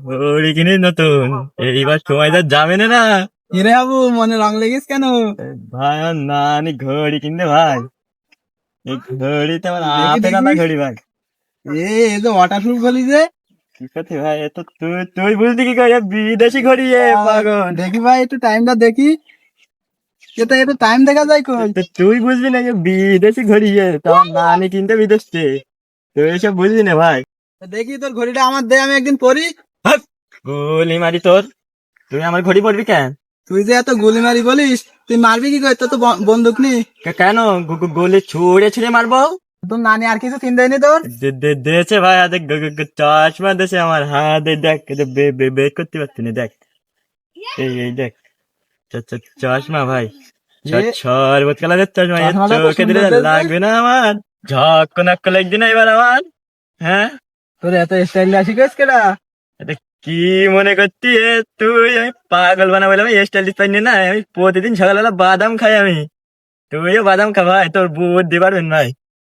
ঘড়ি কিনে নতুন, এইবার সময় তো যাবে না না। হিরে বাবু, মনে রং লেগেছ কেন? ভাই আমার নানি ঘড়ি কিনতে ভাই। এই ঘড়িতে আমার দেখি আপে না দেখি। ঘড়ি ভাই। এ তো ওয়াটারপ্রুফ বলি যে। কি করতে ভাই, এত তুই তুই বুঝলি কি করে? বিদেশি ঘড়ি পাগল। দেখি ভাই, একটু টাইমটা দেখি। এটা একটু টাইম দেখা যায় কই? তো তুই বুঝবি না যে বিদেশি ঘড়ি তোমার নানি কিনতে বিদেশ থেকে। তুই এসব বুঝবি না ভাই। দেখি তোর ঘড়িটা আমার দে, আমি একদিন পরি। হাট! গুলি মারি তোর। তুই আমার ঘড়ি পরবি কেন? তুই যে এত গুলি মারি বলিস, তুই মারবি কি করে? তোর তো বন্দুক নেই। কেন গুলি ছুঁড়ে ছুঁড়ে মারবো? তোর নানি আর কিছু চিন্তাই নেই তোর? দেছে ভাই, হাতে চশমা দেছে আমার হাতে, দেখ বের করতে পারছি না, দেখ। এই দেখ, চশমা ভাই। শরবত কালারের চশমা, এর চশমাটা তো চোখে দিলে সুন্দর দেখতে। লাগবে না আমার? ঝক্ক নাক্ক লাগবে না এবার আমার? হ্যাঁ, তোর এত স্টাইল আসি গেছ কেডা? এটা কি মনে করছি তুই? আমি পাগল বানাবো, আমি স্টাইল পাই না। আমি প্রতিদিন সকালবেলা বাদাম খাই আমি। তুইও বাদাম খা ভাই, তোর বুদ্ধি পারবেন ভাই।